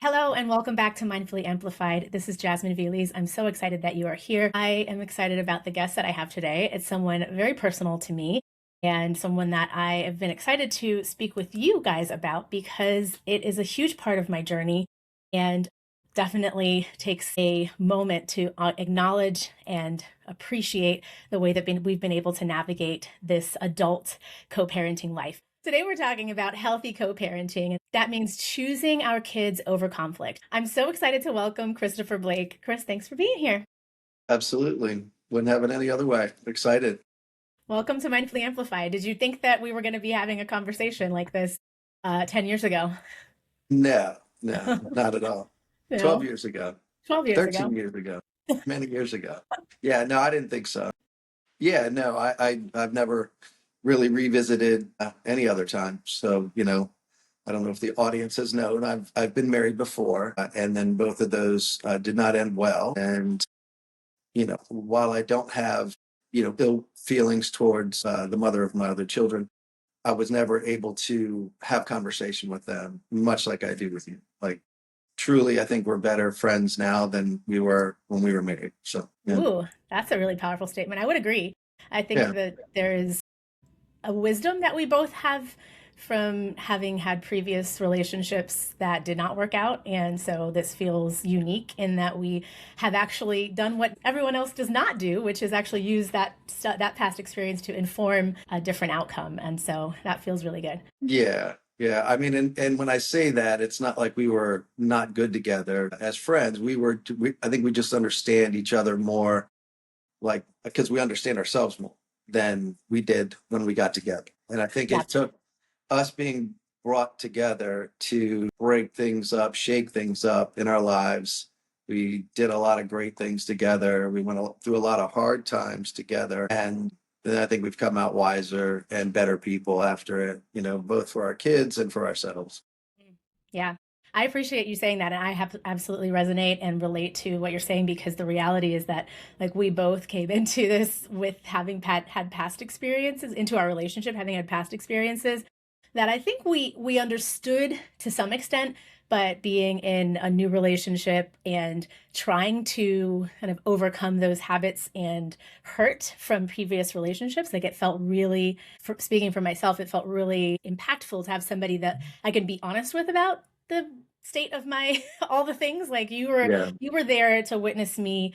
Hello and welcome back to Mindfully Amplified. This is Jasmine Veles. I'm so excited that you are here. I am excited about the guest that I have today. It's someone very personal to me and someone that I have been excited to speak with you guys about because it is a huge part of my journey and definitely takes a moment to acknowledge and appreciate the way that we've been able to navigate this adult co-parenting life. Today, we're talking about healthy co-parenting, and that means choosing our kids over conflict. I'm so excited to welcome Christopher Blake. Chris, thanks for being here. Absolutely. Wouldn't have it any other way. Excited. Welcome to Mindfully Amplified. Did you think that we were going to be having a conversation like this 10 years ago? No, no, not at all. 12 No, years ago, 12 years 13 ago. years ago, many years ago. Yeah, no, I didn't think so. Yeah, no, I've never really revisited any other time. So, I don't know if the audience has known. I've been married before, and then both of those did not end well. And while I don't have ill feelings towards the mother of my other children, I was never able to have conversation with them, much like I do with you. Like, truly, I think we're better friends now than we were when we were married. So, yeah, Ooh, that's a really powerful statement. I would agree. I think yeah, that there is a wisdom that we both have from having had previous relationships that did not work out. And so this feels unique in that we have actually done what everyone else does not do, which is actually use that past experience to inform a different outcome. And so that feels really good. yeah, yeah. I mean, and when I say that, it's not like we were not good together as friends. I think we just understand each other more, like, because we understand ourselves more than we did when we got together. And I think it That's took us being brought together to break things up, shake things up in our lives. We did a lot of great things together. We went through a lot of hard times together. And then I think we've come out wiser and better people after it, both for our kids and for ourselves. Yeah. I appreciate you saying that. And I have absolutely resonate and relate to what you're saying because the reality is that like we both came into this with having had past experiences into our relationship, having had past experiences that I think we understood to some extent, but being in a new relationship and trying to kind of overcome those habits and hurt from previous relationships, like it felt really, speaking for myself, it felt really impactful to have somebody that I can be honest with about the state of my all the things. Like Yeah. you were there to witness me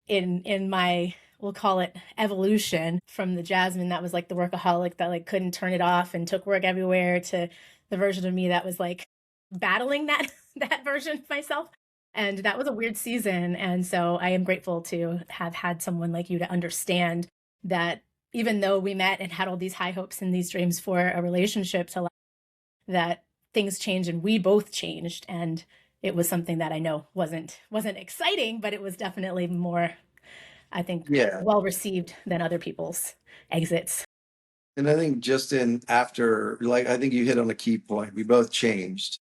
in my, we'll call it evolution, from the Jasmine that was like the workaholic that like couldn't turn it off and took work everywhere, to the version of me that was like battling that that version of myself. And that was a weird season. And so I am grateful to have had someone like you to understand that even though we met and had all these high hopes and these dreams for a relationship, to that things change and we both changed. And it was something that I know wasn't exciting, but it was definitely more, I think, Yeah. well received than other people's exits. And I think just in after, like, I think you hit on a key point. We both changed,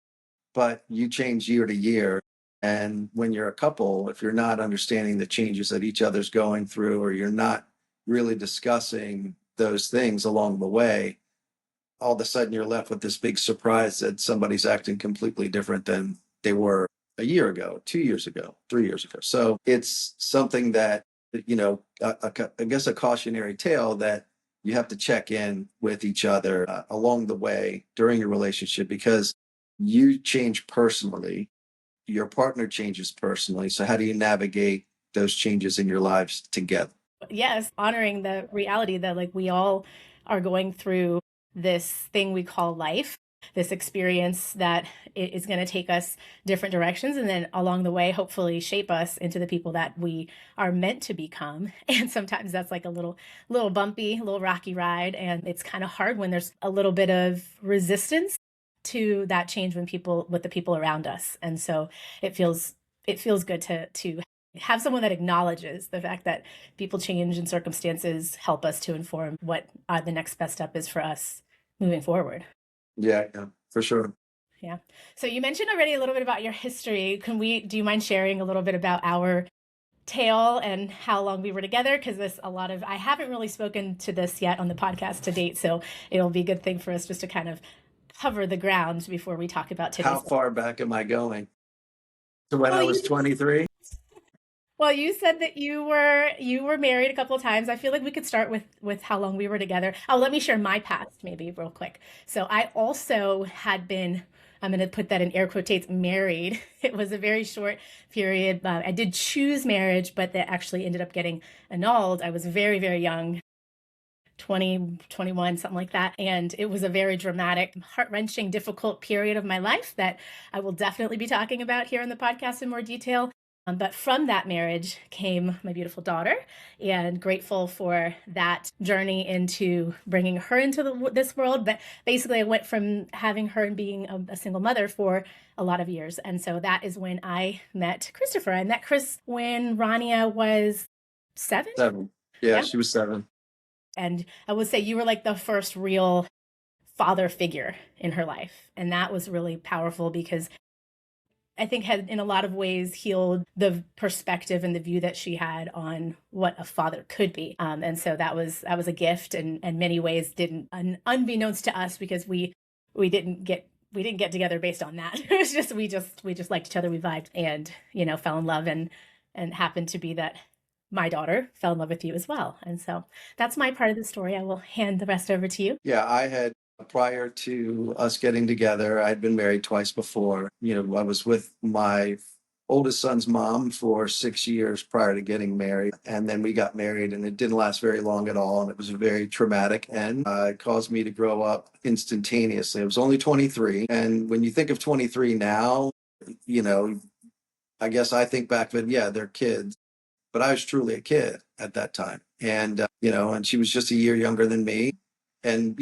but you change year to year. And when you're a couple, if you're not understanding the changes that each other's going through, or you're not really discussing those things along the way, all of a sudden you're left with this big surprise that somebody's acting completely different than they were a year ago, 2 years ago, 3 years ago. So it's something that, I guess a cautionary tale that you have to check in with each other along the way during your relationship, because you change personally, your partner changes personally. So how do you navigate those changes in your lives together? Yes, honoring the reality that like we all are going through this thing we call life, this experience that is going to take us different directions and then along the way hopefully shape us into the people that we are meant to become. And sometimes that's like a little bumpy, a little rocky ride, and it's kind of hard when there's a little bit of resistance to that change when people with the people around us. And so it feels good to have someone that acknowledges the fact that people change and circumstances help us to inform what the next best step is for us moving forward. Yeah, yeah, for sure. Yeah. So you mentioned already a little bit about your history. Do you mind sharing a little bit about our tale and how long we were together? Because I haven't really spoken to this yet on the podcast to date. So it'll be a good thing for us just to kind of cover the ground before we talk about How today's. far back am I going? to when Well, I was you 23. Well, you said that you were married a couple of times. I feel like we could start with how long we were together. Oh, let me share my past maybe real quick. So I also had been, I'm going to put that in air quotates, married. It was a very short period. I did choose marriage, but that actually ended up getting annulled. I was very, very young, 20, 21, something like that. And it was a very dramatic, heart-wrenching, difficult period of my life that I will definitely be talking about here on the podcast in more detail. But from that marriage came my beautiful daughter, and grateful for that journey into bringing her into this world. But basically, I went from having her and being a single mother for a lot of years. And so that is when I met Christopher. I met Chris when Rania was 7. 7. Yeah, Yeah. she was 7. And I would say you were like the first real father figure in her life. And that was really powerful because I think had in a lot of ways healed the perspective and the view that she had on what a father could be. And so that was a gift, and many ways didn't unbeknownst to us, because we didn't get together based on that. It was just we just liked each other, we vibed, and fell in love, and happened to be that my daughter fell in love with you as well. And so that's my part of the story. I will hand the rest over to you. Yeah, I had, prior to us getting together, I'd been married twice before. I was with my oldest son's mom for 6 years prior to getting married. And then we got married, and it didn't last very long at all. And it was a very traumatic end. It caused me to grow up instantaneously. I was only 23. And when you think of 23 now, you know, I guess I think back then, yeah, they're kids, but I was truly a kid at that time. And, and she was just a year younger than me. And,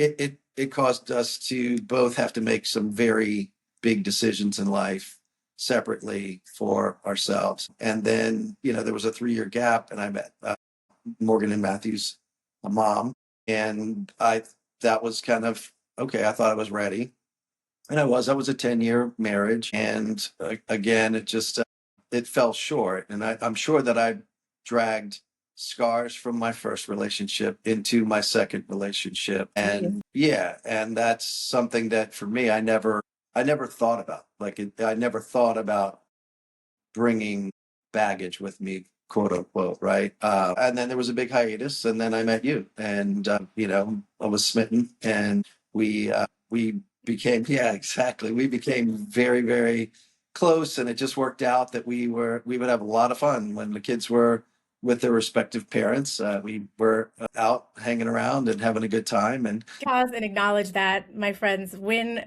it caused us to both have to make some very big decisions in life separately for ourselves. And then, there was a 3-year gap, and I met Morgan and Matthew's mom. And that was kind of, okay, I thought I was ready. And I was a 10-year marriage. And again, it fell short. And I'm sure that I dragged scars from my first relationship into my second relationship. And yeah, and that's something that for me, I never thought about. I never thought about bringing baggage with me, quote unquote, right? And then there was a big hiatus, and then I met you, and I was smitten, and we became, yeah, exactly. We became very, very close, and it just worked out that we would have a lot of fun when the kids were with their respective parents. We were out hanging around and having a good time, and Pause and acknowledge that, my friends, when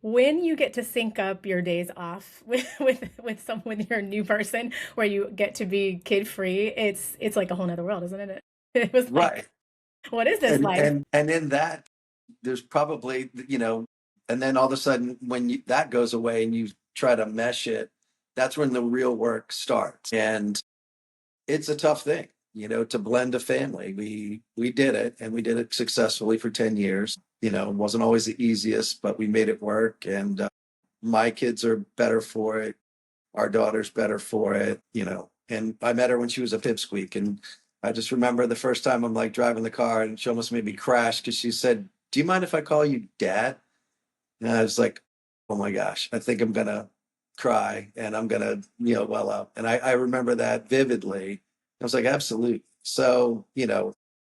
you get to sync up your days off with your new person, where you get to be kid free, it's like a whole nother world, isn't it? It was right, like, what is this and life? and in that there's probably, and then all of a sudden when that goes away and you try to mesh it, that's when the real work starts. And it's a tough thing, to blend a family. We did it, and we did it successfully for 10 years. It wasn't always the easiest, but we made it work. And my kids are better for it. Our daughter's better for it, and I met her when she was a pipsqueak. And I just remember the first time I'm like driving the car, and she almost made me crash because she said, "Do you mind if I call you dad?" And I was like, "Oh my gosh, I think I'm gonna cry, and I'm gonna, well up." And I remember that vividly. I was like, absolute. So,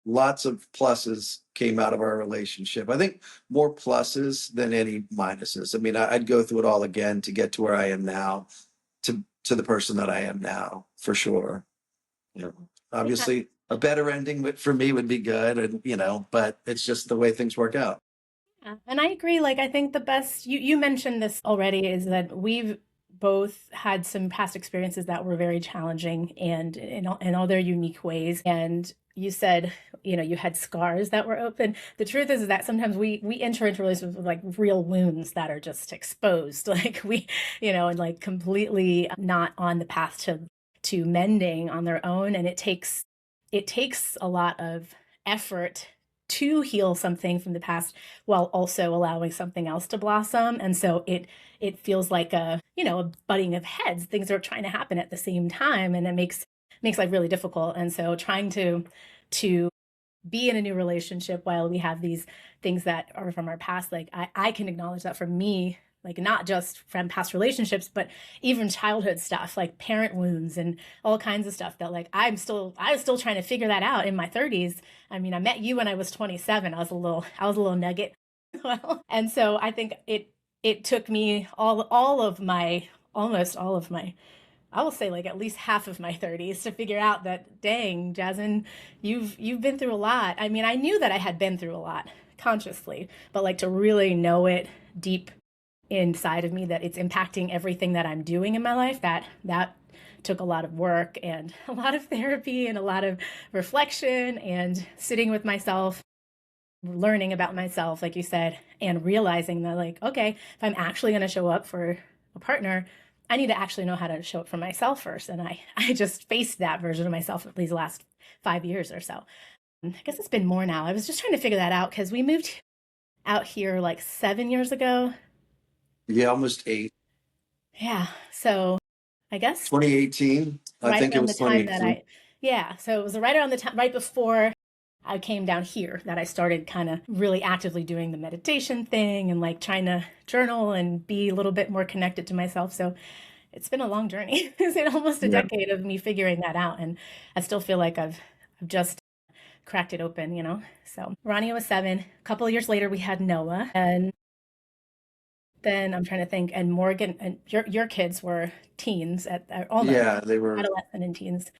lots of pluses came out of our relationship. I think more pluses than any minuses. I mean, I'd go through it all again to get to where I am now, to the person that I am now, for sure. Yeah. Obviously a better ending for me would be good, and but it's just the way things work out. Yeah, and I agree. Like, I think the best, you mentioned this already, is that we've both had some past experiences that were very challenging, and in all their unique ways. And you said, you had scars that were open. The truth is that sometimes we enter into relationships with like real wounds that are just exposed, like and like completely not on the path to mending on their own. And it takes a lot of effort to heal something from the past while also allowing something else to blossom. And so it feels like a butting of heads. Things are trying to happen at the same time, and it makes life really difficult. And so trying to be in a new relationship while we have these things that are from our past, like I can acknowledge that for me, like not just from past relationships, but even childhood stuff, like parent wounds and all kinds of stuff that like I was still trying to figure that out in my 30s. I mean, I met you when I was 27. I was a little nugget. Well, and so I think it took me all of my almost all of my, I will say like at least half of my 30s to figure out that, dang, Jasmine, you've been through a lot. I mean, I knew that I had been through a lot consciously, but like to really know it deep inside of me that it's impacting everything that I'm doing in my life, that took a lot of work and a lot of therapy and a lot of reflection and sitting with myself, learning about myself, like you said, and realizing that, like, okay, if I'm actually going to show up for a partner, I need to actually know how to show up for myself first. And I just faced that version of myself at these last 5 years or so. I guess it's been more now. I was just trying to figure that out because we moved out here like 7 years ago. Yeah, almost eight. Yeah. So I guess 2018. I right think it around the was time that 2018. yeah. So it was right around the time, right before I came down here, that I started kind of really actively doing the meditation thing and like trying to journal and be a little bit more connected to myself. So it's been a long journey. It's been almost a Yeah. decade of me figuring that out. And I still feel like I've just cracked it open, you know? So Ronnie was 7. A couple of years later, we had Noah. And then I'm trying to think, and Morgan, and your kids were teens at almost Yeah, they were. adolescent and teens. So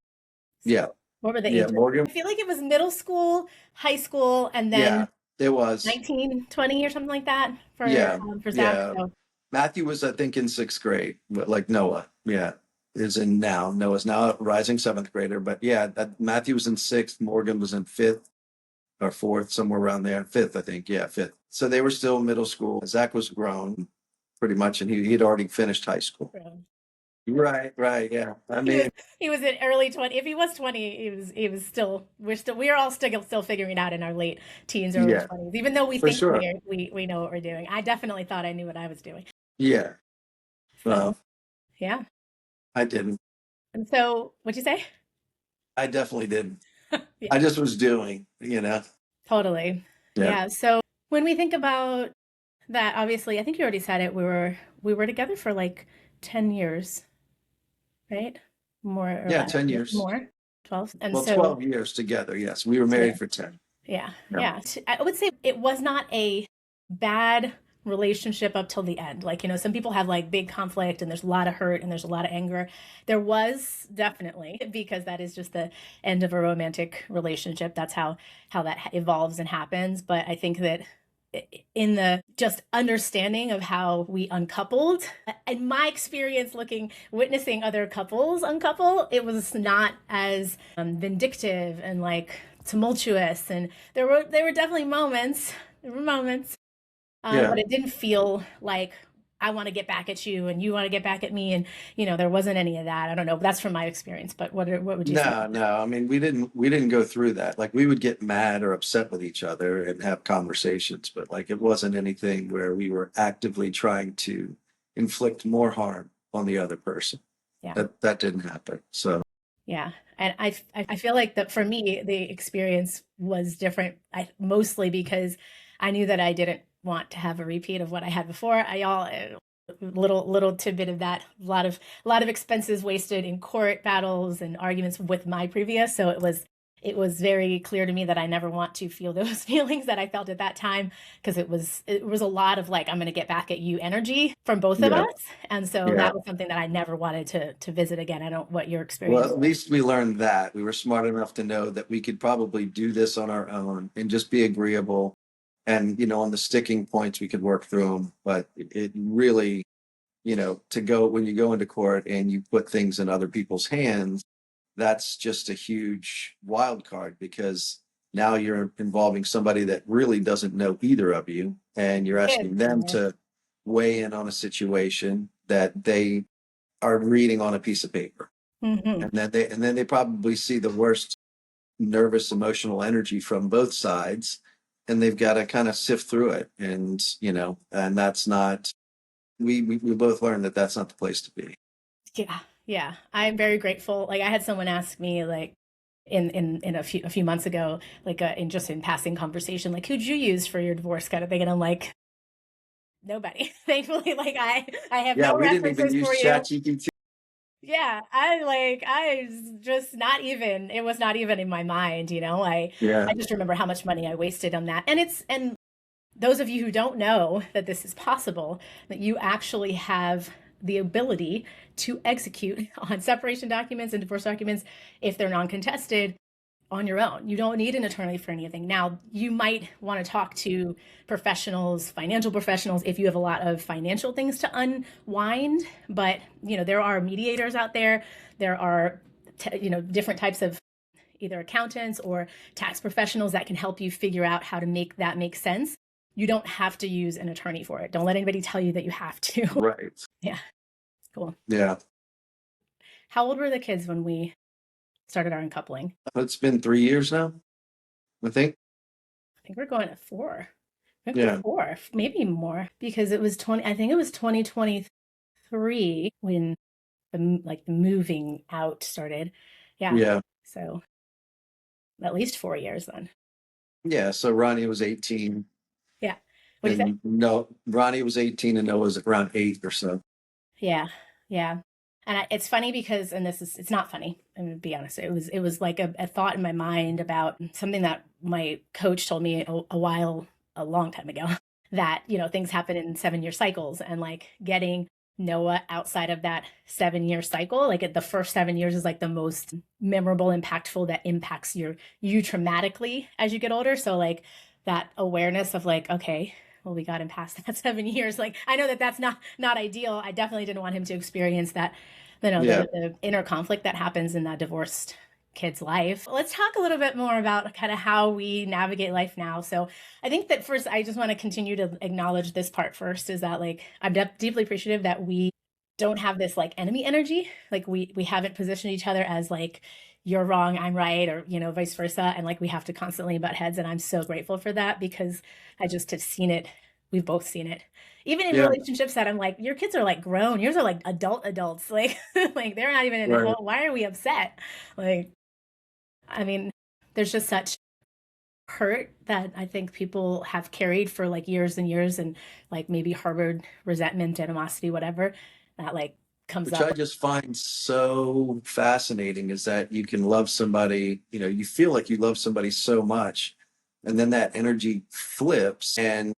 Yeah. what were the Yeah. ages? Morgan. I feel like it was middle school, high school, and then Yeah, it was. 19, 20 or something like that Yeah. for Zach. Yeah. So Matthew was, I think, in sixth grade, but like Noah. Yeah. Is in now. Noah's now a rising seventh grader. But yeah, Matthew was in sixth. Morgan was in fifth or fourth, somewhere around there. Fifth, I think. Yeah, fifth. So they were still middle school. Zach was grown pretty much, and he'd already finished high school. um, Right, right. Yeah. I he was mean, he was in early 20. If he was 20, he was still we're all still figuring it out in our late teens, early yeah, 20s. Even though we for think sure. we know what we're doing. I definitely thought I knew what I was doing. Yeah. So Well, yeah. I didn't. And so what'd you say? I definitely didn't. Yeah, I just was doing. totally. Yeah. Yeah. So when we think about that, obviously, I think you already said it. We were together for like 10 years, right? More or Yeah, less, 10 years. more, 12. And Well, so 12 years together. Yes. We were together. married for 10. Yeah, Yeah. yeah. I would say it was not a bad relationship up till the end. Like, some people have like big conflict and there's a lot of hurt and there's a lot of anger. There was definitely, because that is just the end of a romantic relationship. That's how that evolves and happens. But I think that in the just understanding of how we uncoupled, in my experience witnessing other couples uncouple, it was not as vindictive and like tumultuous. And there were definitely moments, there were moments, Yeah. but it didn't feel like I want to get back at you and you want to get back at me. And there wasn't any of that. I don't know. That's from my experience. But what would you say? No, no. I mean, we didn't go through that. Like we would get mad or upset with each other and have conversations, but like it wasn't anything where we were actively trying to inflict more harm on the other person. Yeah. That didn't happen. So Yeah. And I feel like that for me, the experience was different. Mostly because I knew that I didn't want to have a repeat of what I had before. Little tidbit of that. A lot of expenses wasted in court battles and arguments with my previous. So it was very clear to me that I never want to feel those feelings that I felt at that time, because it was a lot of like, I'm going to get back at you energy from both of yeah, us. And so yeah. that was something that I never wanted to visit again. I don't what your Well, experience at was. least we learned that. We were smart enough to know that we could probably do this on our own and just be agreeable. And, on the sticking points, we could work through them. But it really, when you go into court and you put things in other people's hands, that's just a huge wild card, because now you're involving somebody that really doesn't know either of you, and you're asking Kids. them to weigh in on a situation that they are reading on a piece of paper. Hmm. And then they probably see the worst nervous emotional energy from both sides, and they've got to kind of sift through it. And that's not, we both learned that that's not the place to be. Yeah, yeah. I'm very grateful. Like I had someone ask me like in a few months ago, like in passing conversation, like who'd you use for your divorce kind of thing, and I'm like, Nobody. Thankfully, like I have Yeah, no we didn't even references use for you. ChatGPT. Yeah, I was just not even, it was not even in my mind, you know. I Yeah, just remember how much money I wasted on that. And those of you who don't know that this is possible, that you actually have the ability to execute on separation documents and divorce documents if they're non-contested on your own. You don't need an attorney for anything. Now, you might want to talk to professionals, financial professionals, if you have a lot of financial things to unwind. But, you know, there are mediators out there. There are, different types of either accountants or tax professionals that can help you figure out how to make that make sense. You don't have to use an attorney for it. Don't let anybody tell you that you have to. right. Yeah, cool. Yeah. How old were the kids when we started our uncoupling? It's been 3 years now, I think. I think we're going at 4. I think we're Yeah. 4, maybe more, because it was 20, I think it was 2023 when the moving out started. Yeah. Yeah. So at least 4 years then. Yeah. So Ronnie was 18 Yeah. What do you say? and no, Ronnie was 18 and Noah was around 8 or so. Yeah. Yeah. And it's funny because, and it's not funny. I'm gonna be honest. It was like a thought in my mind about something that my coach told me a long time ago, that, things happen in 7-year cycles, and like getting Noah outside of that 7-year cycle, like the first 7 years is like the most memorable, impactful, that impacts you traumatically as you get older. So like that awareness of like, okay, well, we got him past that 7 years. Like, I know that that's not ideal. I definitely didn't want him to experience that, Yeah. the inner conflict that happens in that divorced kid's life. Let's talk a little bit more about kind of how we navigate life now. So I think that first, I just want to continue to acknowledge this part first, is that like I'm deeply appreciative that we don't have this like enemy energy. Like we haven't positioned each other as like you're wrong, I'm right, or vice versa, and like we have to constantly butt heads. And I'm so grateful for that, because I just have seen it. We've both seen it, even in Yeah. relationships that I'm like, your kids are like grown, yours are like adults, like like they're not even in a Right. whole, why are we upset? Like, I mean, there's just such hurt that I think people have carried for like years and years, and like maybe harbored resentment, animosity, whatever, that like comes Which up. I just find so fascinating is that you can love somebody, you feel like you love somebody so much, and then that energy flips, and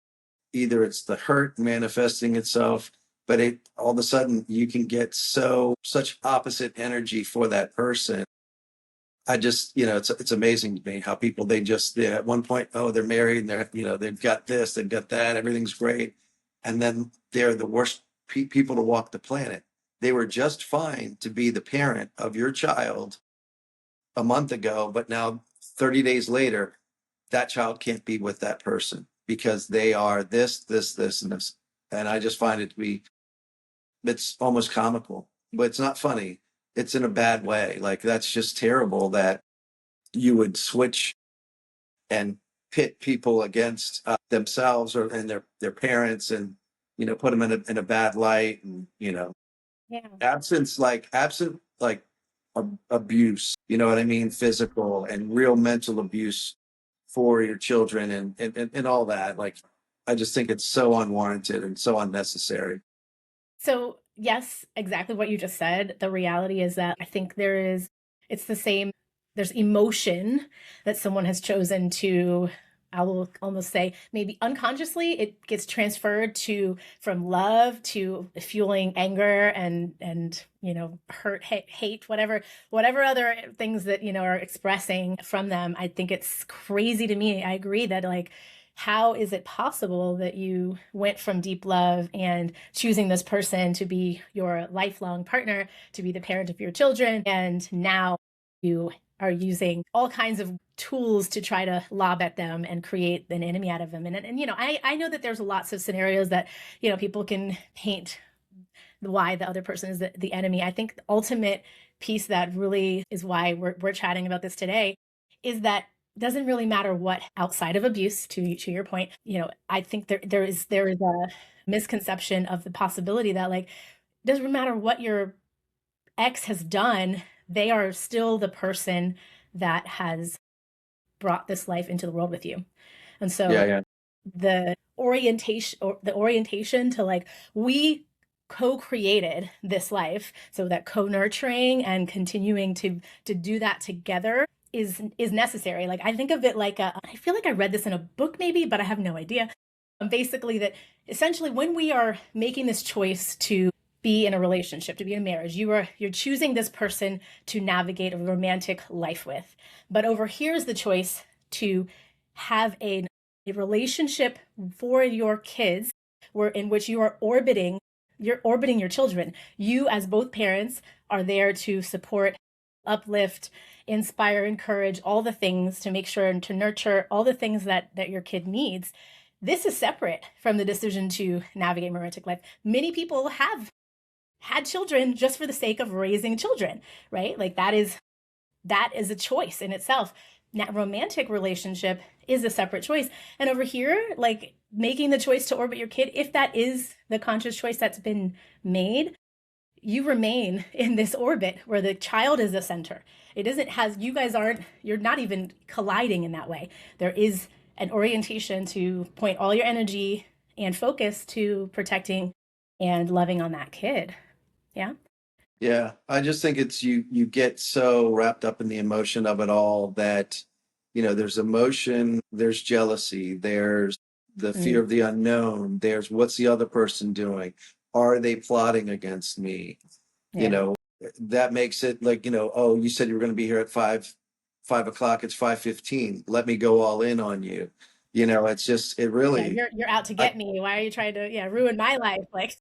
either it's the hurt manifesting itself, but it all of a sudden you can get such opposite energy for that person. I just, it's amazing to me how people, at one point, oh, they're married and they've got this, they've got that, everything's great. And then they're the worst people to walk the planet. They were just fine to be the parent of your child a month ago, but now 30 days later, that child can't be with that person because they are this, and this. And I just find it to be, it's almost comical, but it's not funny. It's in a bad way. Like, that's just terrible that you would switch and pit people against themselves and their parents, and put them in a bad light, and Yeah. absent like abuse, you know what I mean, physical and real mental abuse for your children, and all that. Like, I just think it's so unwarranted and so unnecessary. So, yes, exactly what you just said. The reality is that I think it's the same. There's emotion that someone has chosen to, I will almost say, maybe unconsciously, it gets transferred to from love to fueling anger and hurt, hate, whatever other things that are expressing from them. I think it's crazy to me. I agree that like, how is it possible that you went from deep love and choosing this person to be your lifelong partner, to be the parent of your children, and now you are using all kinds of tools to try to lob at them and create an enemy out of them? And I know that there's lots of scenarios that people can paint why the other person is the enemy. I think the ultimate piece that really is why we're chatting about this today is that doesn't really matter what outside of abuse, to your point. I think there is a misconception of the possibility that like, it doesn't matter what your ex has done, they are still the person that has brought this life into the world with you. And Yeah, so yeah. the orientation, or the orientation to like, we co-created this life, so that co-nurturing and continuing to do that together is necessary. Like, I think of it like I feel like I read this in a book maybe, but I have no idea. Basically, that essentially when we are making this choice to be in a relationship, to be in a marriage, you're choosing this person to navigate a romantic life with. But over here is the choice to have a relationship for your kids, where in which you're orbiting your children. You, as both parents, are there to support, uplift, inspire, encourage, all the things, to make sure and to nurture all the things that your kid needs. This is separate from the decision to navigate romantic life. Many people have had children just for the sake of raising children, right? Like, that is a choice in itself. Now, romantic relationship is a separate choice. And over here, like, making the choice to orbit your kid, if that is the conscious choice that's been made, you remain in this orbit where the child is the center. It isn't has you guys aren't you're not even colliding in that way. There is an orientation to point all your energy and focus to protecting and loving on that kid. Yeah. Yeah, I just think it's you get so wrapped up in the emotion of it all that, there's emotion, there's jealousy, there's the fear Mm, of the unknown, there's what's the other person doing? Are they plotting against me? You yeah. know, that makes it like, oh, you said you were going to be here at 5 o'clock, it's 5:15. Let me go all in on you. It's just it Yeah, really you're out to I get me. Why are you trying to, yeah, ruin my life? Like,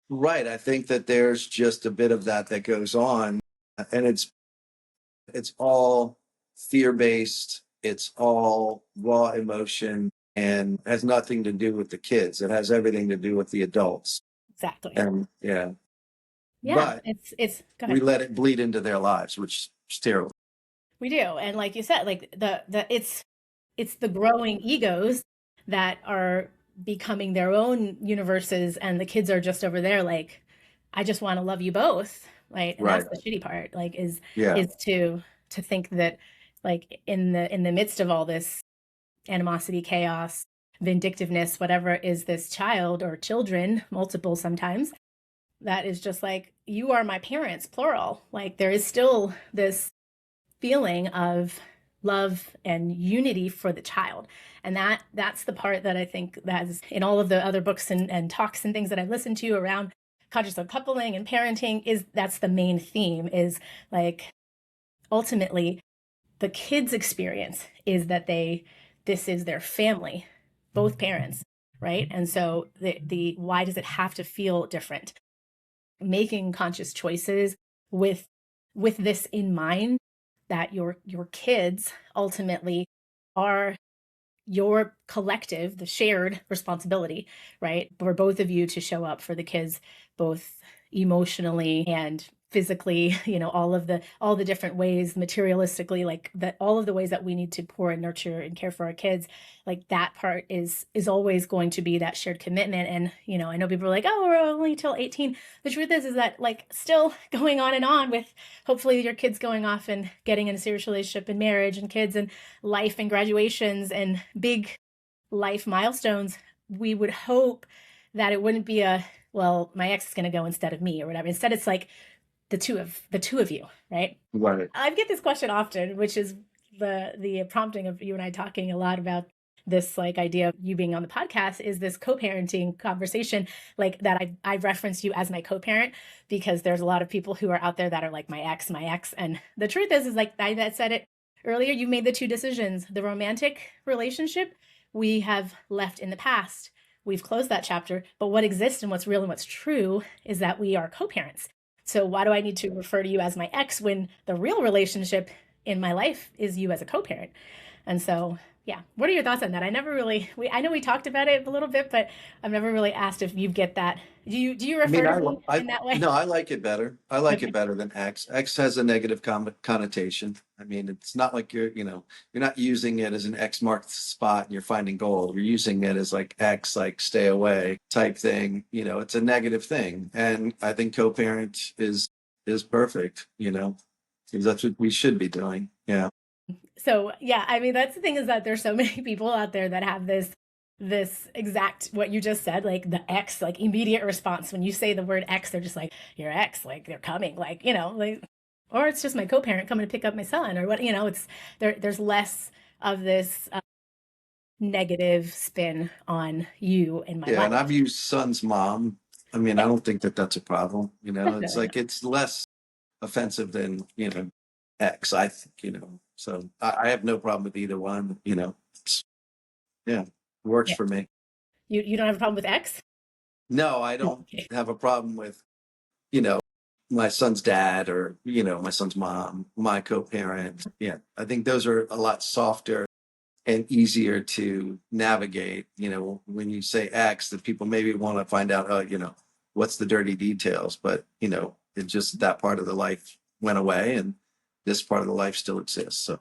right. I think that there's just a bit of that goes on, and it's all fear-based, it's all raw emotion, and has nothing to do with the kids. It has everything to do with the adults. exactly. And yeah, Yeah, but it's go we ahead. let it bleed into their lives, which is terrible. We do. And like you said, like the it's the growing egos that are becoming their own universes, and the kids are just over there like, I just want to love you both. Right. And that's Right. the shitty part, like, Yeah. is to think that, like, in the midst of all this animosity, chaos, vindictiveness, whatever, is this child or children, multiple sometimes, that is just like, you are my parents, plural. Like, there is still this feeling of love and unity for the child. And that's the part that I think that is in all of the other books and talks and things that I've listened to around conscious uncoupling and parenting, is that's the main theme, is like, ultimately the kids experience is that this is their family, both parents, right? And so the why does it have to feel different? Making conscious choices with this in mind, that your kids ultimately are your collective, the shared responsibility, right? For both of you to show up for the kids, both emotionally and physically, all the different ways, materialistically, like that, all of the ways that we need to pour and nurture and care for our kids. Like, that part is always going to be that shared commitment. And I know people are like, oh, we're only till 18. The truth is that, like, still going on and on with, hopefully, your kids going off and getting in a serious relationship and marriage and kids and life and graduations and big life milestones. We would hope that it wouldn't be a, well, my ex is going to go instead of me or whatever. Instead, it's like the two of you, right? Right. I get this question often, which is the prompting of you and I talking a lot about this, like, idea of you being on the podcast, is this co-parenting conversation, like, that I reference you as my co-parent, because there's a lot of people who are out there that are like, my ex. And the truth is like I said it earlier, you made the two decisions. The romantic relationship we have left in the past. We've closed that chapter, but what exists and what's real and what's true is that we are co-parents. So why do I need to refer to you as my ex when the real relationship in my life is you as a co-parent? And so, yeah, what are your thoughts on that? I know we talked about it a little bit, but I've never really asked if you get that. Do you I mean, refer to me in that way? no, I like it better. I like it Okay. better than X. X has a negative connotation. I mean, it's not like you're not using it as an X marked spot and you're finding gold. You're using it as like X, like stay away type thing. It's a negative thing. And I think co-parent is perfect, because that's what we should be doing. Yeah. So, yeah, I mean, that's the thing, is that there's so many people out there that have this this exact what you just said, like the ex, like immediate response when you say the word ex, they're just like your ex, like they're coming, like like, or it's just my co-parent coming to pick up my son, or what, it's there's less of this negative spin on you in my Yeah, and I've life. used son's mom. I mean, I Yeah, don't think that that's a problem. It's definitely like not. it's less offensive than, X, I think. So I have no problem with either one. It's, yeah, works Yeah, for me. you don't have a problem with ex? No, I don't Okay. have a problem with, you know, my son's dad or, my son's mom, my co-parent. Yeah, I think those are a lot softer and easier to navigate. When you say X, that people maybe want to find out, what's the dirty details, but, it's just that part of the life went away and this part of the life still exists. So,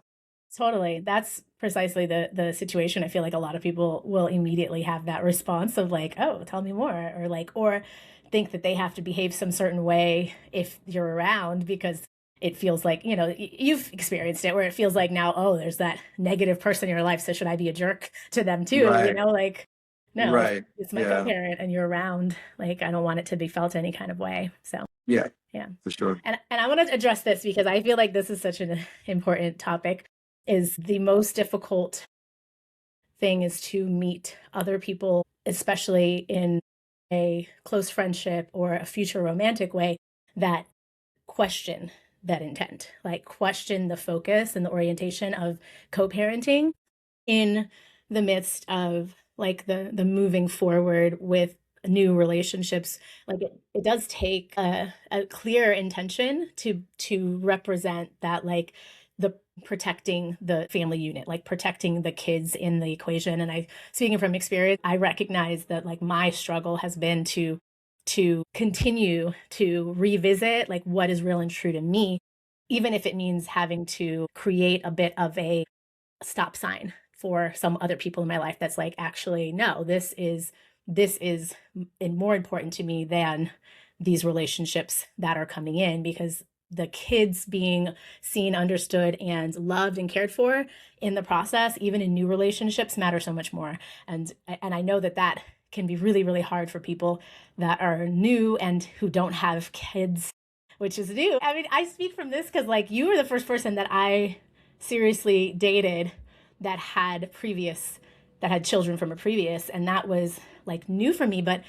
Totally. That's precisely the situation. I feel like a lot of people will immediately have that response of like, "Oh, tell me more," or like, or think that they have to behave some certain way if you're around because it feels like, you've experienced it where it feels like now, oh, there's that negative person in your life, so should I be a jerk to them too? right, Like, no, right. it's my Yeah, co-parent and you're around. Like, I don't want it to be felt any kind of way. So, yeah, yeah. for sure. And I want to address this because I feel like this is such an important topic. Is the most difficult thing is to meet other people, especially in a close friendship or a future romantic way, that question that intent, like question the focus and the orientation of co-parenting in the midst of like the moving forward with new relationships. Like it does take a clear intention to represent that, like the protecting the family unit, like protecting the kids in the equation. And I, speaking from experience, I recognize that like my struggle has been to continue to revisit like what is real and true to me, even if it means having to create a bit of a stop sign for some other people in my life that's like, actually no, this is more important to me than these relationships that are coming in, because the kids being seen, understood, and loved and cared for in the process, even in new relationships, matter so much more. And I know that that can be really, really hard for people that are new and who don't have kids, which is new. I mean, I speak from this because like you were the first person that I seriously dated that had children from a previous, and that was like new for me. But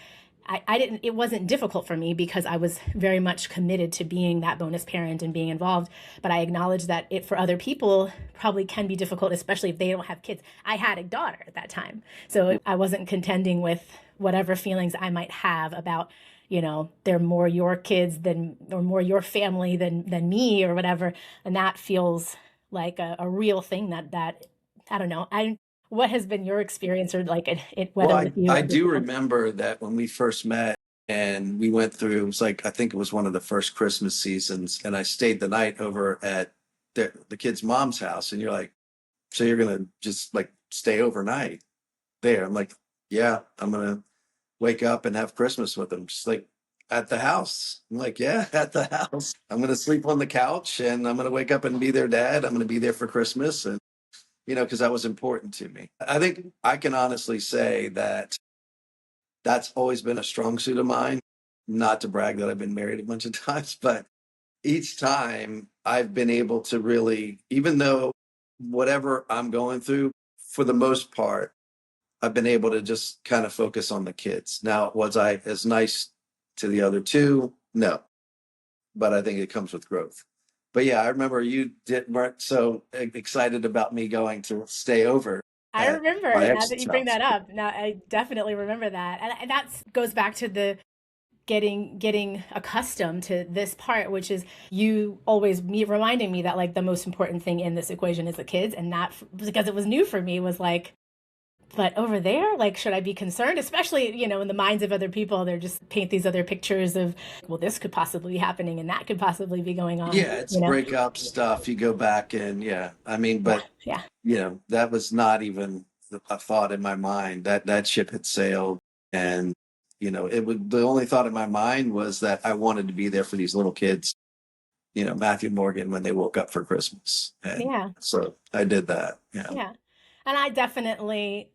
I didn't, it wasn't difficult for me because I was very much committed to being that bonus parent and being involved. But I acknowledge that it for other people probably can be difficult, especially if they don't have kids. I had a daughter at that time, so I wasn't contending with whatever feelings I might have about, they're more your kids than, or more your family than me or whatever. And that feels like a real thing that I don't know. What has been your experience, or like Well, whether with you I or do yourself? remember that when we first met and we went through, it was like, I think it was one of the first Christmas seasons, and I stayed the night over at the kid's mom's house. And you're like, so you're going to just like stay overnight there? I'm like, yeah, I'm going to wake up and have Christmas with them, just like at the house. I'm like, yeah, at the house. I'm going to sleep on the couch and I'm going to wake up and be their dad. I'm going to be there for Christmas. And, because that was important to me. I think I can honestly say that that's always been a strong suit of mine. Not to brag that I've been married a bunch of times, but each time I've been able to really, even though whatever I'm going through, for the most part, I've been able to just kind of focus on the kids. Now, was I as nice to the other two? No, but I think it comes with growth. But yeah, I remember you weren't so excited about me going to stay over I at my remember, now that ex's you bring house. that up. Now I definitely remember that, and that goes back to the getting accustomed to this part, which is you always me reminding me that like the most important thing in this equation is the kids, and that because it was new for me was like, but over there, like, should I be concerned? Especially, in the minds of other people, they're just paint these other pictures of, well, this could possibly be happening and that could possibly be going on, Yeah, it's breakup stuff. You go back and yeah, I mean, Yeah, but yeah, that was not even a thought in my mind. That ship had sailed, and it would. The only thought in my mind was that I wanted to be there for these little kids. Matthew Morgan when they woke up for Christmas, and yeah, so I did that. Yeah. yeah. And I definitely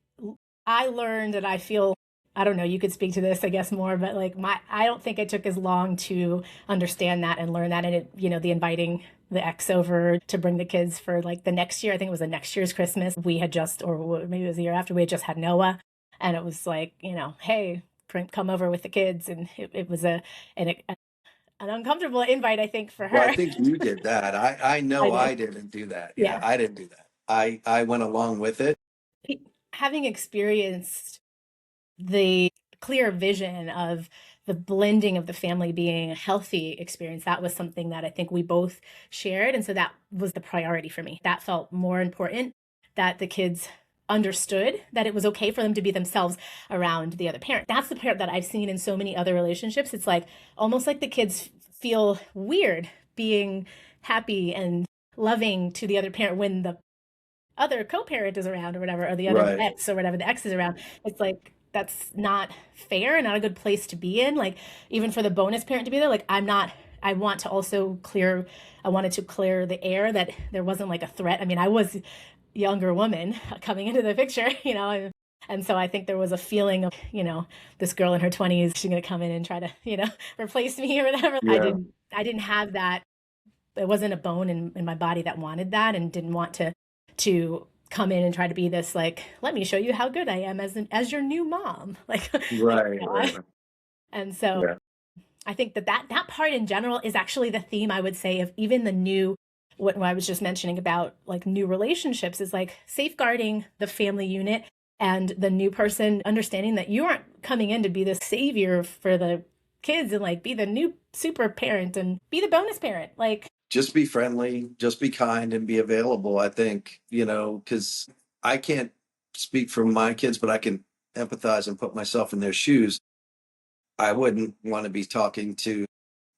I learned, and I feel, I don't know, you could speak to this, I guess, more, but like I don't think it took as long to understand that and learn that. And it, the inviting the ex over to bring the kids for like the next year, I think it was the next year's Christmas. We had just, or maybe it was the year after, we had just had Noah. And it was like, hey, come over with the kids. And it was an, an uncomfortable invite, I think, for Well, I her. think you did that. I I know did. I didn't do that. Yeah, Yeah. I didn't do that. I went along with it. Having experienced the clear vision of the blending of the family being a healthy experience, that was something that I think we both shared. And so that was the priority for me. That felt more important, that the kids understood that it was okay for them to be themselves around the other parent. That's the part that I've seen in so many other relationships. It's like almost like the kids feel weird being happy and loving to the other parent when the other co-parent is around or whatever, or the other Right. ex or whatever, the ex is around. It's like that's not fair and not a good place to be in. Like even for the bonus parent to be there, like I want to also clear, I wanted to clear the air that there wasn't like a threat. I mean, I was a younger woman coming into the picture, and so I think there was a feeling of, this girl in her 20s, she's going to come in and try to, replace me or whatever. Yeah. I didn't have that. It wasn't a bone in my body that wanted that and didn't want to come in and try to be this like, let me show you how good I am as your new mom. Like, Right. Right. Right. and so Yeah. I think that part in general is actually the theme, I would say, of even the new, what I was just mentioning about like new relationships, is like safeguarding the family unit and the new person understanding that you aren't coming in to be the savior for the kids and like be the new super parent and be the bonus parent. Like, Just be friendly, just be kind and be available. I think, because I can't speak for my kids, but I can empathize and put myself in their shoes. I wouldn't want to be talking to,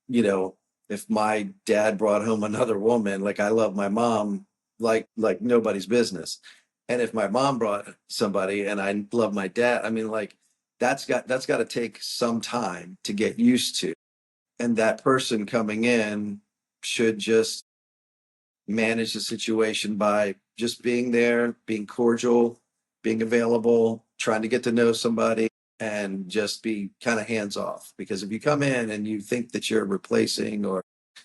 you know, if my dad brought home another woman, like I love my mom like nobody's business. And if my mom brought somebody and I love my dad, I mean like that's got to take some time to get used to. And that person coming in should just manage the situation by just being there, being cordial, being available, trying to get to know somebody, and just be kind of hands off. Because if you come in and you think that you're replacing, or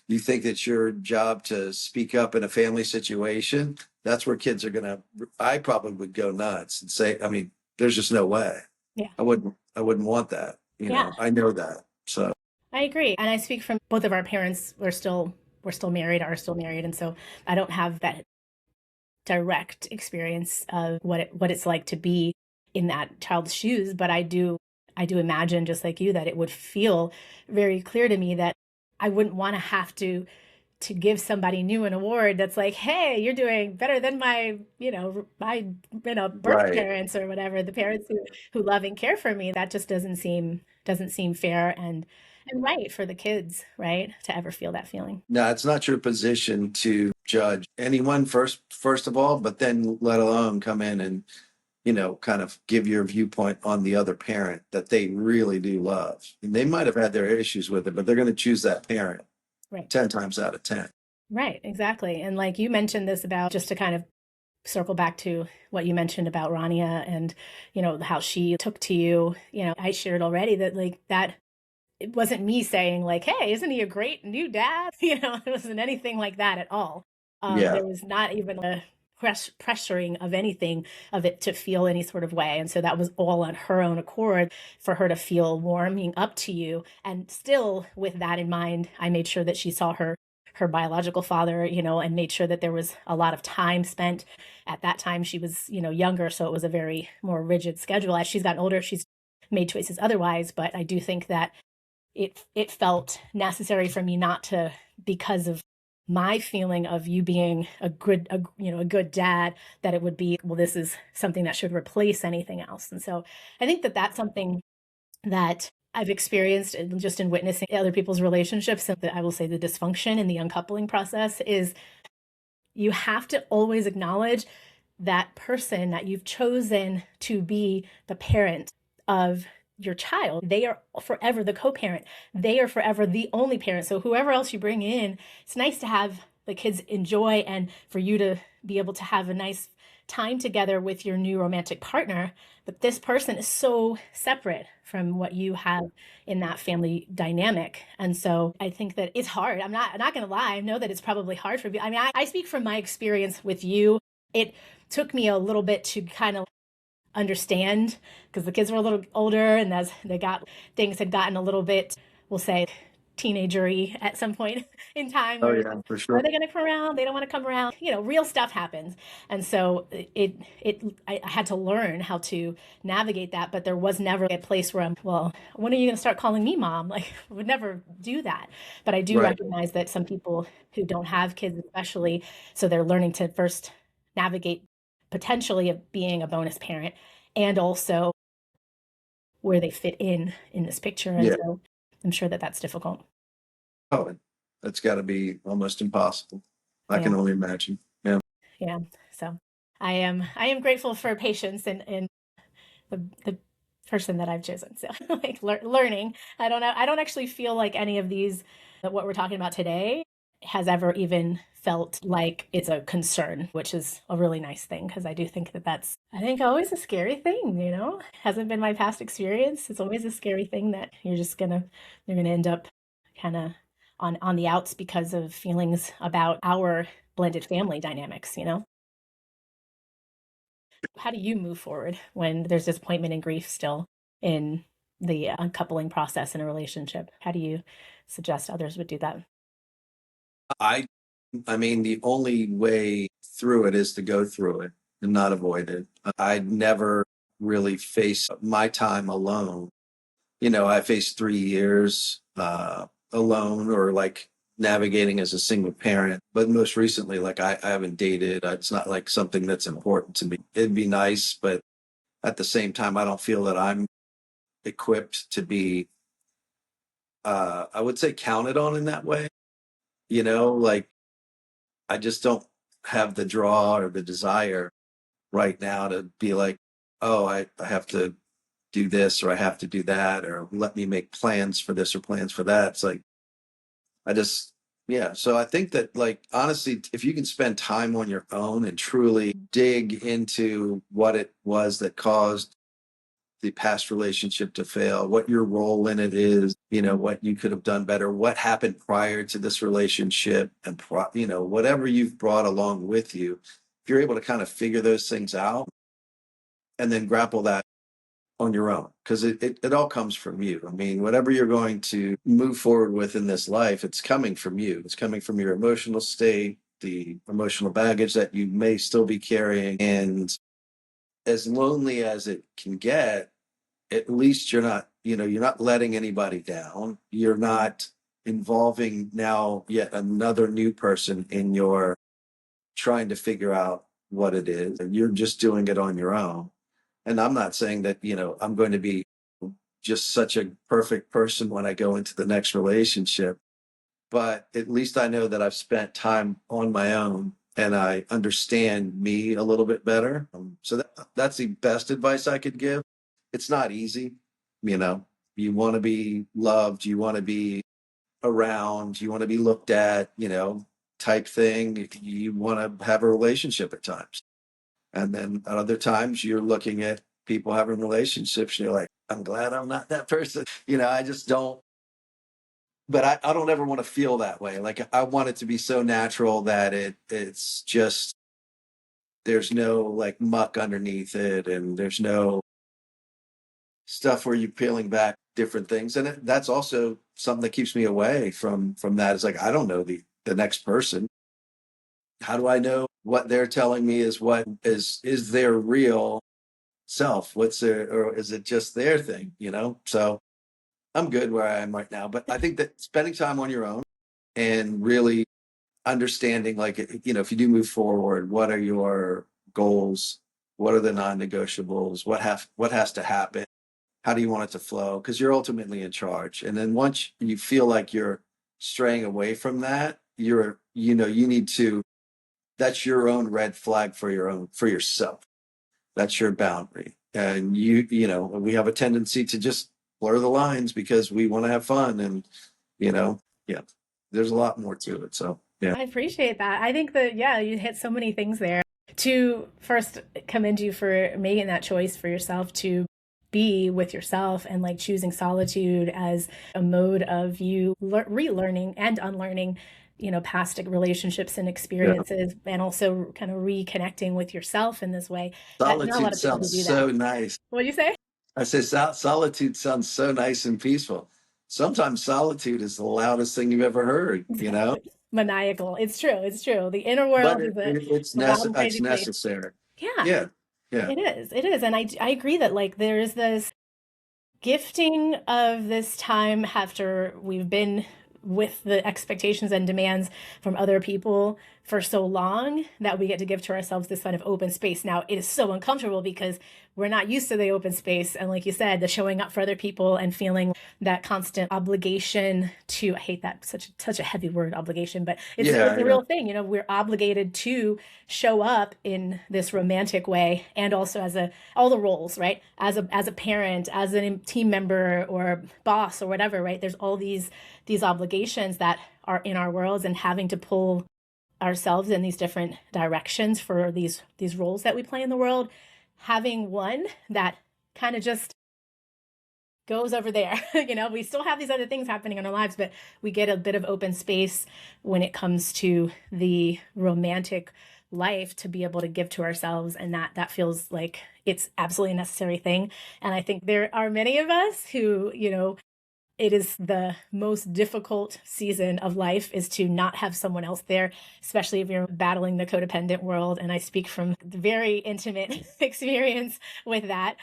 you think it's your job to speak up in a family situation, that's where kids are going to, I probably would go nuts and say, I mean, there's just no way. yeah, I wouldn't want that. yeah, I know that. So, I agree. And I speak from both of our parents. We're still married, are still married, and so I don't have that direct experience of what it's like to be in that child's shoes, but I do imagine, just like you, that it would feel very clear to me that I wouldn't want to have to give somebody new an award that's like, hey, you're doing better than my birth right. parents or whatever, the parents who love and care for me. That just doesn't seem fair and right for the kids, right, to ever feel that feeling. No, it's not your position to judge anyone first of all, but then let alone come in and, kind of give your viewpoint on the other parent that they really do love. And they might have had their issues with it, but they're going to choose that parent Right. 10 times out of 10. Right, exactly. And like you mentioned this about, just to kind of circle back to what you mentioned about Rania and, how she took to you, I shared already that like that it wasn't me saying like, hey, isn't he a great new dad? It wasn't anything like that at all. Yeah. There was not even a pressuring of anything of it to feel any sort of way. And so that was all on her own accord for her to feel warming up to you. And still with that in mind, I made sure that she saw her biological father, and made sure that there was a lot of time spent. At that time she was, younger, so it was a very more rigid schedule. As she's gotten older, she's made choices otherwise, but I do think that it felt necessary for me not to, because of my feeling of you being a good dad, that it would be, well, this is something that should replace anything else. And so I think that that's something that I've experienced just in witnessing other people's relationships, and I will say the dysfunction in the uncoupling process is you have to always acknowledge that person that you've chosen to be the parent of your child. They are forever the co-parent. They are forever the only parent. So whoever else you bring in, it's nice to have the kids enjoy and for you to be able to have a nice time together with your new romantic partner, but this person is so separate from what you have in that family dynamic. And so I think that it's hard. I'm not going to lie. I know that it's probably hard for you. I mean, I speak from my experience with you. It took me a little bit to kind of understand because the kids were a little older, and as they got, things had gotten a little bit, we'll say, teenagery at some point in time Oh where yeah, for sure. are they going to come around? They don't want to come around. Real stuff happens. And so I had to learn how to navigate that, but there was never a place where well, when are you going to start calling me mom? Like, I would never do that. But I do Right. recognize that some people who don't have kids, especially, so they're learning to first navigate potentially of being a bonus parent and also where they fit in this picture. And Yeah. so I'm sure that that's difficult. Oh, that's got to be almost impossible. I Yeah. can only imagine. Yeah. Yeah. So I am grateful for patience and the person that I've chosen. So like learning. I don't actually feel like any of these that what we're talking about today has ever even felt like it's a concern, which is a really nice thing because I do think that that's I think always a scary thing. Hasn't been my past experience. It's always a scary thing that you're gonna end up kind of on the outs because of feelings about our blended family dynamics. How do you move forward when there's disappointment and grief still in the uncoupling process in a relationship? How do you suggest others would do that? I I mean, the only way through it is to go through it and not avoid it. I'd never really face my time alone. I faced 3 years alone or like navigating as a single parent. But most recently, like I haven't dated. It's not like something that's important to me. It'd be nice, but at the same time, I don't feel that I'm equipped to be, I would say, counted on in that way. Like I just don't have the draw or the desire right now to be like, oh, I have to do this or I have to do that or let me make plans for this or plans for that. It's like, I just, yeah. So I think that, like, honestly, if you can spend time on your own and truly dig into what it was that caused the past relationship to fail, what your role in it is, what you could have done better, what happened prior to this relationship, and, whatever you've brought along with you, if you're able to kind of figure those things out and then grapple that on your own, because it all comes from you. I mean, whatever you're going to move forward with in this life, it's coming from you. It's coming from your emotional state, the emotional baggage that you may still be carrying. And as lonely as it can get, at least you're not letting anybody down. You're not involving now yet another new person in your trying to figure out what it is. And you're just doing it on your own. And I'm not saying that, I'm going to be just such a perfect person when I go into the next relationship, but at least I know that I've spent time on my own and I understand me a little bit better. So that's the best advice I could give. It's not easy, you know. You want to be loved, you want to be around, you want to be looked at, type thing. You want to have a relationship at times. And then at other times you're looking at people having relationships and you're like, I'm glad I'm not that person. I just don't, but I don't ever want to feel that way. Like I want it to be so natural that it's just there's no like muck underneath it and there's no stuff where you're peeling back different things. And that's also something that keeps me away from that. Is like I don't know the next person. How do I know what they're telling me is their real self? What's their, or is it just their thing? So I'm good where I am right now. But I think that spending time on your own and really understanding, like, if you do move forward, what are your goals? What are the non-negotiables? What has to happen? How do you want it to flow? Because you're ultimately in charge. And then once you feel like you're straying away from that, you need to, that's your own red flag for yourself. That's your boundary. And we have a tendency to just blur the lines because we want to have fun and, yeah, there's a lot more to it. So, yeah. I appreciate that. I think that, yeah, you hit so many things there. To first commend you for making that choice for yourself to be with yourself and like choosing solitude as a mode of you relearning and unlearning, past relationships and Yeah. experiences, and also kind of reconnecting with yourself in this way. That not a lot Solitude of people who sounds do that. so nice. What do you say? I say solitude sounds so nice and peaceful. Sometimes solitude is the loudest thing you've ever heard, you know? Exactly. Maniacal. It's true. It's true. The inner But world is a wild and it's crazy place. necessary. Yeah, Yeah. Yeah. it is. It is. And I agree that like there's this gifting of this time after we've been with the expectations and demands from other people for so long that we get to give to ourselves this kind of open space. Now, it is so uncomfortable because we're not used to the open space. And like you said, the showing up for other people and feeling that constant obligation to, I hate that, such a heavy word, obligation, but Yeah, it's a yeah. real thing. We're obligated to show up in this romantic way, and also as all the roles, right? As a parent, as a team member or boss or whatever, right? There's all these obligations that are in our worlds, and having to pull ourselves in these different directions for these roles that we play in the world. Having one that kind of just goes over there. We still have these other things happening in our lives, but we get a bit of open space when it comes to the romantic life to be able to give to ourselves, and that feels like it's absolutely a necessary thing. And I think there are many of us who, it is the most difficult season of life, is to not have someone else there, especially if you're battling the codependent world. And I speak from very intimate experience with that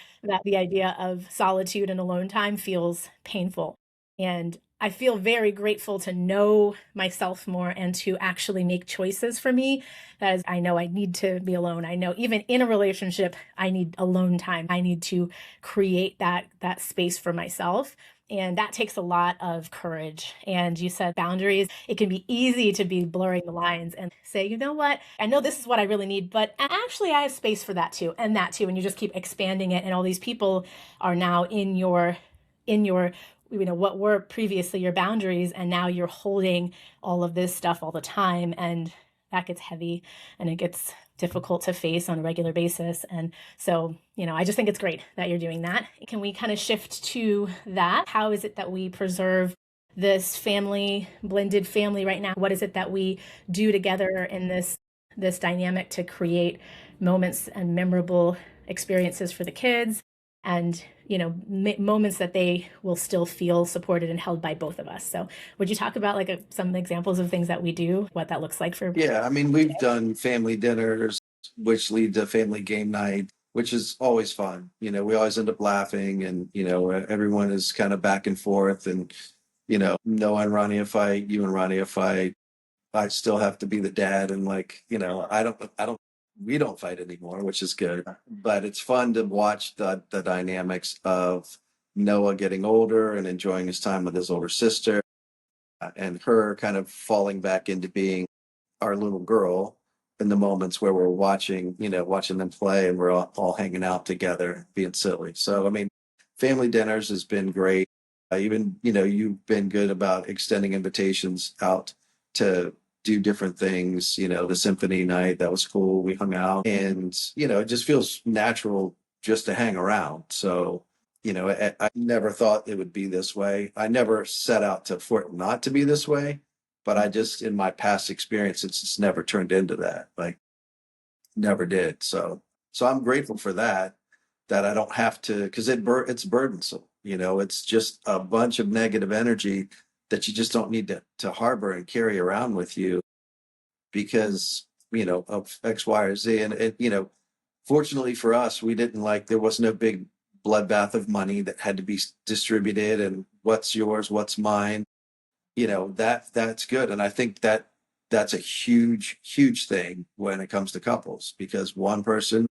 the idea of solitude and alone time feels painful. And I feel very grateful to know myself more and to actually make choices for me. That is, I know I need to be alone. I know even in a relationship, I need alone time. I need to create that space for myself. And that takes a lot of courage. And you said boundaries. It can be easy to be blurring the lines and say, you know what? I know this is what I really need, but actually I have space for that too, and that too. And you just keep expanding it. And all these people are now in your what were previously your boundaries, and now you're holding all of this stuff all the time, and that gets heavy and it gets difficult to face on a regular basis. And so, I just think it's great that you're doing that. Can we kind of shift to that? How is it that we preserve this blended family right now? What is it that we do together in this dynamic to create moments and memorable experiences for the kids, and moments that they will still feel supported and held by both of us? So would you talk about like some examples of things that we do, what that looks like for Yeah. I mean, we've today? done family dinners, which lead to family game night, which is always fun. We always end up laughing, and, everyone is kind of back and forth, and, no and Ronnie a fight, you and Ronnie a fight. I still have to be the dad, and like, we don't fight anymore, which is good. But it's fun to watch the dynamics of Noah getting older and enjoying his time with his older sister, and her kind of falling back into being our little girl in the moments where we're watching them play, and we're all hanging out together, being silly. So, I mean, family dinners has been great. Even, you've been good about extending invitations out to do different things. The symphony night, that was cool. We hung out, and, it just feels natural just to hang around. So, I never thought it would be this way. I never set out for it not to be this way, but I just, in my past experience, it's just never turned into that. Like, never did. So I'm grateful for that I don't have to, because it's burdensome. It's just a bunch of negative energy that you just don't need to harbor and carry around with you because, of X, Y, or Z. And fortunately for us, we didn't there was no big bloodbath of money that had to be distributed, and what's yours, what's mine. That's good. And I think that's a huge thing when it comes to couples, because one person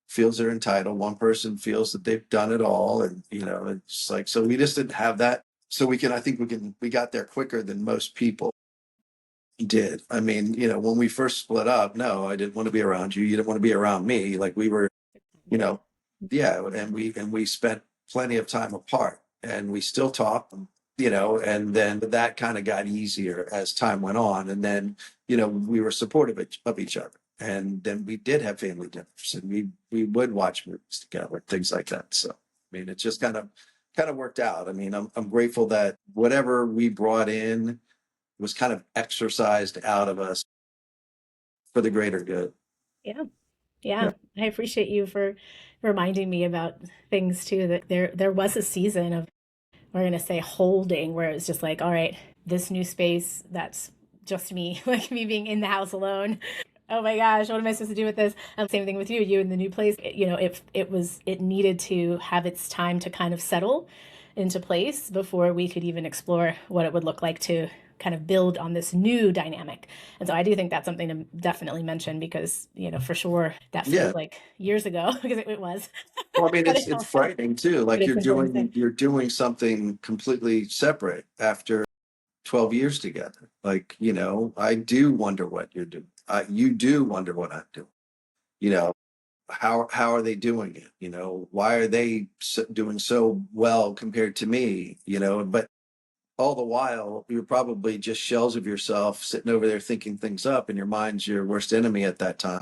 feels they're entitled, one person feels that they've done it all, and it's like, so we just didn't have that. So I think we got there quicker than most people did. I mean, when we first split up, no, I didn't want to be around you, you didn't want to be around me. Like, we were, you know yeah, and we spent plenty of time apart, and we still talk, and then that kind of got easier as time went on. And then, we were supportive of each other. And then we did have family dinners, and we would watch movies together, things like that. So I mean, it just kind of worked out. I mean, I'm grateful that whatever we brought in was kind of exercised out of us for the greater good. Yeah. Yeah. Yeah. I appreciate you for reminding me about things too, that there was a season of, we're going to say, holding, where it was just like, all right, this new space, that's just me, like me being in the house alone. Oh my gosh, what am I supposed to do with this? And same thing with you in the new place. It needed to have its time to kind of settle into place before we could even explore what it would look like to kind of build on this new dynamic. And so I do think that's something to definitely mention, because, for sure that feels Yeah. like years ago, because it was, Well, I mean, but it's it it's also, frightening too. but Like it's important to say. you're doing something completely separate after 12 years together. Like, I do wonder what you're doing. You do wonder what I'm doing. You know, how are they doing it? Why are they doing so well compared to me? But all the while, you're probably just shells of yourself sitting over there thinking things up, and your mind's your worst enemy at that time.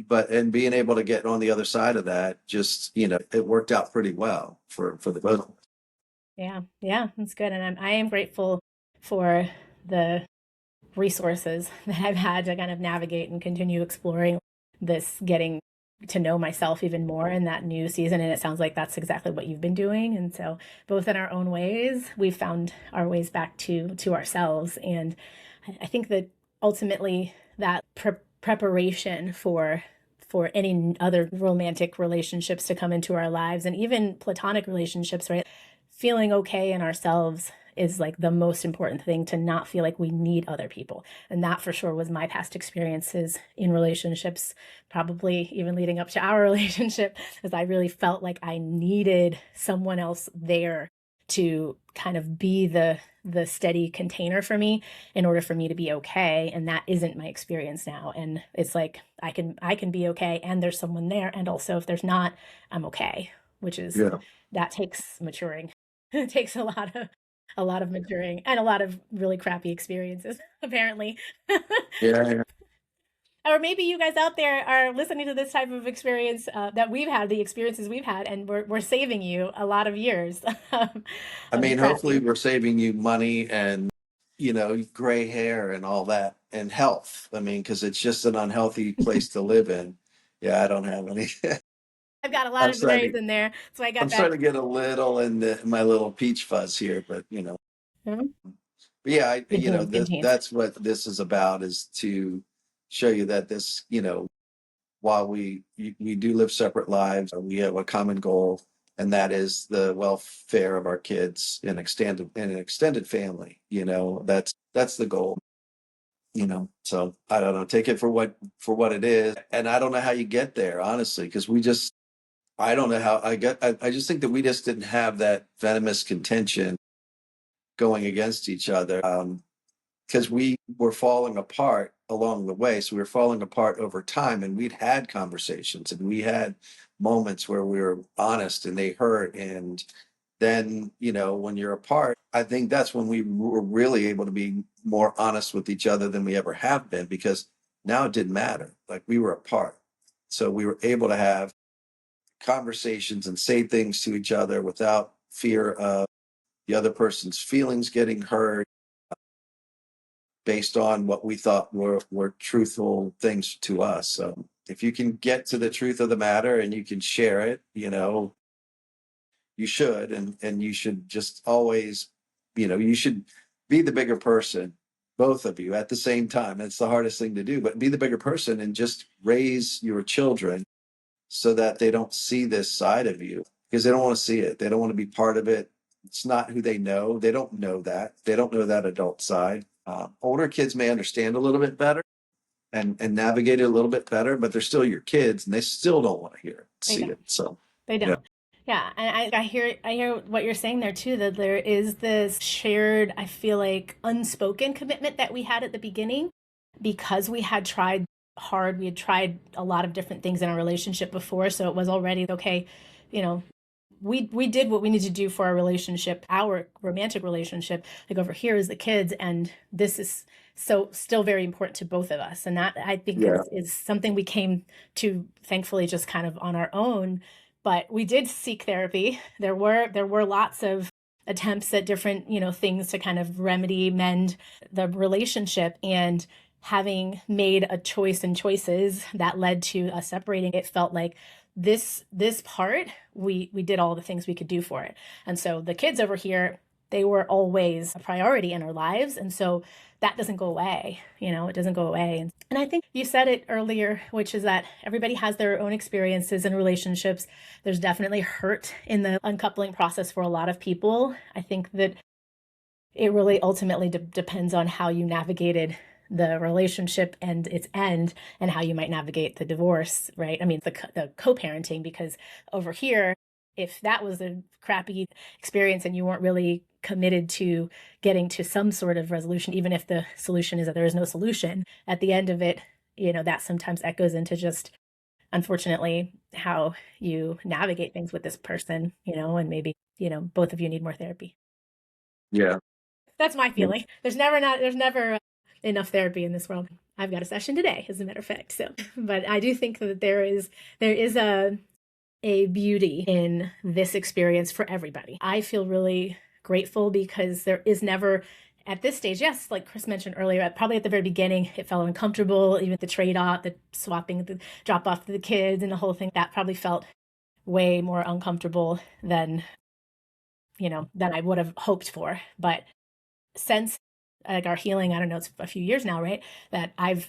But and being able to get on the other side of that, just it worked out pretty well for the both of us. Yeah, yeah, that's good. And I am grateful for the resources that I've had to kind of navigate and continue exploring this, getting to know myself even more in that new season. And it sounds like that's exactly what you've been doing. And so, both in our own ways, we've found our ways back to ourselves. And I think that ultimately that preparation for any other romantic relationships to come into our lives, and even platonic relationships, right? Feeling okay in ourselves is like the most important thing, to not feel like we need other people. And that for sure was my past experiences in relationships, probably even leading up to our relationship, as I really felt like I needed someone else there to kind of be the steady container for me in order for me to be okay. And that isn't my experience now. And it's like I can be okay, and there's someone there, and also if there's not, I'm okay, which is, Yeah. that takes maturing. It takes a lot of maturing and a lot of really crappy experiences, apparently. Yeah. Yeah. Or maybe you guys out there are listening to this type of experience, that we've had, the experiences we've had, and we're saving you a lot of years I of the mean, hopefully crappy. we're saving you money and, gray hair and all that, and health. I mean, because it's just an unhealthy place to live in. Yeah, I don't have any. I've got a lot I'm of grays starting. in there, so I I'm got that. starting to get a little in my little peach fuzz here, but Mhm. but yeah, Good teens, good teens. that's what this is about, is to show you that this, while we do live separate lives, we have a common goal, and that is the welfare of our kids in an extended family. That's the goal. So I don't know. Take it for what it is, and I don't know how you get there, honestly, because I don't know how I just think that we just didn't have that venomous contention going against each other. Because we were falling apart along the way. So we were falling apart over time, and we'd had conversations, and we had moments where we were honest and they hurt. And then, when you're apart, I think that's when we were really able to be more honest with each other than we ever have been, because now it didn't matter. Like, we were apart. So we were able to have conversations and say things to each other without fear of the other person's feelings getting hurt, based on what we thought were truthful things to us. So if you can get to the truth of the matter and you can share it, you should, and you should just always, you should be the bigger person, both of you at the same time. It's the hardest thing to do, but be the bigger person and just raise your children so that they don't see this side of you, because they don't want to see it. They don't want to be part of it. It's not who they know. They don't know that. They don't know that adult side. Older kids may understand a little bit better and navigate it a little bit better, but they're still your kids, and they still don't want to hear it, They see don't. it. So They yeah, don't. Yeah, and I hear what you're saying there too, that there is this shared, I feel like, unspoken commitment that we had at the beginning, because we had tried hard. We had tried a lot of different things in our relationship before, so it was already okay, you know, we did what we need to do for our relationship, our romantic relationship. Like, over here is the kids, and this is so still very important to both of us. And that I think Yeah. is something we came to thankfully just kind of on our own. But we did seek therapy. There were lots of attempts at different, things to kind of remedy, mend the relationship. And having made a choice and choices that led to us separating, it felt like this part, we did all the things we could do for it. And so the kids over here, they were always a priority in our lives. And so that doesn't go away, it doesn't go away. And I think you said it earlier, which is that everybody has their own experiences in relationships. There's definitely hurt in the uncoupling process for a lot of people. I think that it really ultimately depends on how you navigated the relationship and its end, and how you might navigate the divorce, right? I mean, the co-parenting, because over here, if that was a crappy experience and you weren't really committed to getting to some sort of resolution, even if the solution is that there is no solution, at the end of it, that sometimes echoes into just, unfortunately, how you navigate things with this person, and maybe, both of you need more therapy. Yeah. That's my Yeah. feeling. There's never enough therapy in this world. I've got a session today, as a matter of fact. So, but I do think that there is a beauty in this experience for everybody. I feel really grateful because there is never, at this stage, yes, like Chris mentioned earlier, probably at the very beginning, it felt uncomfortable, even the trade-off, the swapping, the drop off to the kids and the whole thing, that probably felt way more uncomfortable than I would have hoped for. But since like our healing, I don't know, it's a few years now, right? That I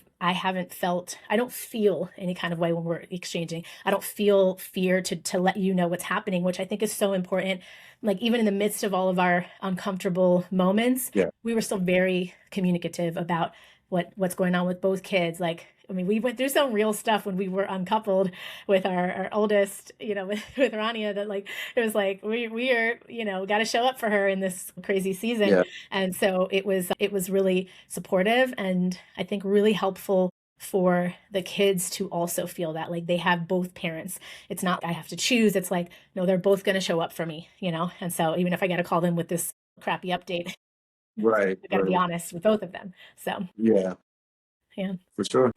don't feel any kind of way when we're exchanging. I don't feel fear to let you know what's happening, which I think is so important. Like even in the midst of all of our uncomfortable moments, Yeah. we were still very communicative about what's going on with both kids. Like, I mean, we went through some real stuff when we were uncoupled with our oldest, with Rania, that like, it was like, we are, got to show up for her in this crazy season. Yeah. And so it was really supportive, and I think really helpful for the kids to also feel that like they have both parents. It's not I have to choose. It's like, no, they're both going to show up for me. And so even if I got to call them with this crappy update, Right. I got to be Right. honest with both of them. So, Yeah. yeah. For sure.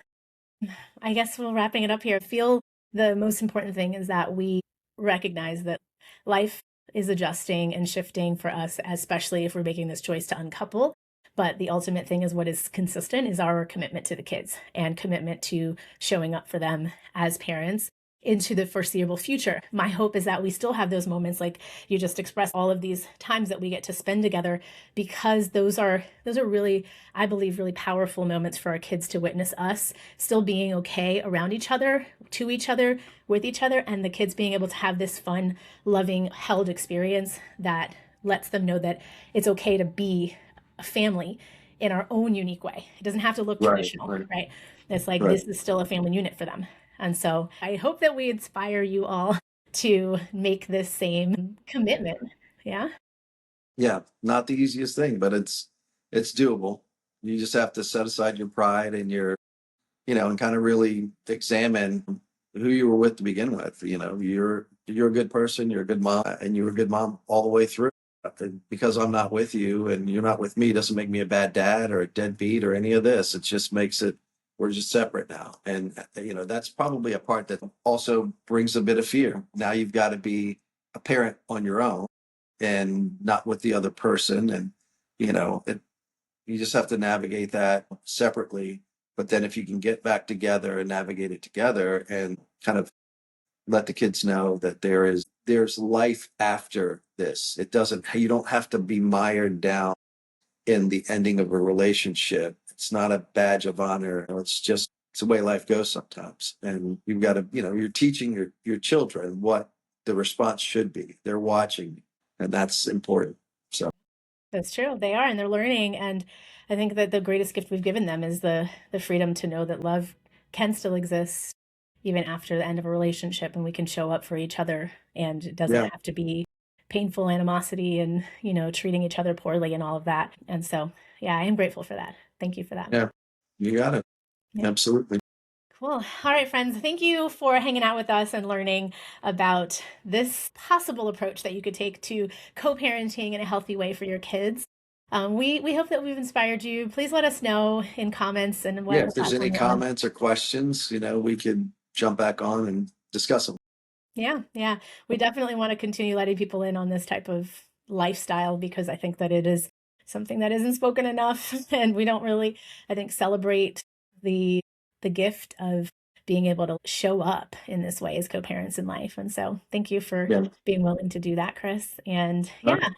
I guess we're wrapping it up here. I feel the most important thing is that we recognize that life is adjusting and shifting for us, especially if we're making this choice to uncouple. But the ultimate thing is what is consistent is our commitment to the kids and commitment to showing up for them as parents into the foreseeable future. My hope is that we still have those moments like you just expressed, all of these times that we get to spend together, because those are really, I believe, really powerful moments for our kids to witness us still being okay around each other, to each other, with each other, and the kids being able to have this fun, loving, held experience that lets them know that it's okay to be a family in our own unique way. It doesn't have to look Right. traditional, Right. right? It's like Right. this is still a family unit for them. And so I hope that we inspire you all to make this same commitment. Yeah. Yeah. Not the easiest thing, but it's doable. You just have to set aside your pride and and kind of really examine who you were with to begin with. You're a good person, you're a good mom, and you were a good mom all the way through. Because I'm not with you and you're not with me doesn't make me a bad dad or a deadbeat or any of this. It just makes it we're just separate now. And that's probably a part that also brings a bit of fear. Now you've got to be a parent on your own and not with the other person. And you just have to navigate that separately. But then if you can get back together and navigate it together and kind of let the kids know that there's life after this. You don't have to be mired down in the ending of a relationship. It's not a badge of honor. It's the way life goes sometimes. And you've got to, you're teaching your children what the response should be. They're watching, and that's important. So That's true. They are, and they're learning. And I think that the greatest gift we've given them is the freedom to know that love can still exist even after the end of a relationship, and we can show up for each other, and it doesn't yeah, have to be painful animosity and, treating each other poorly and all of that. And so, yeah, I am grateful for that. Thank you for that. yeah, you got it. Yeah. Absolutely. Cool. All right, friends. Thank you for hanging out with us and learning about this possible approach that you could take to co-parenting in a healthy way for your kids. We hope that we've inspired you. Please let us know in comments and Yeah, whatever if there's any platform you're on. comments or questions, we could jump back on and discuss them. Yeah, yeah. We definitely want to continue letting people in on this type of lifestyle because I think that it is something that isn't spoken enough and we don't really, I think, celebrate the the gift of being able to show up in this way as co-parents in life. And so thank you for Yeah. being willing to do that, Chris. And All yeah, right.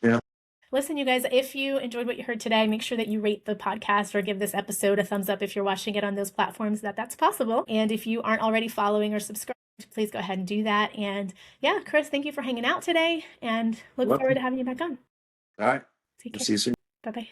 Yeah. listen, you guys, if you enjoyed what you heard today, make sure that you rate the podcast or give this episode a thumbs up if you're watching it on those platforms that's possible. And if you aren't already following or subscribed, please go ahead and do that. And yeah, Chris, thank you for hanging out today and You're look forward welcome. to having you back on. All right. Take We'll care. see you soon. Bye bye.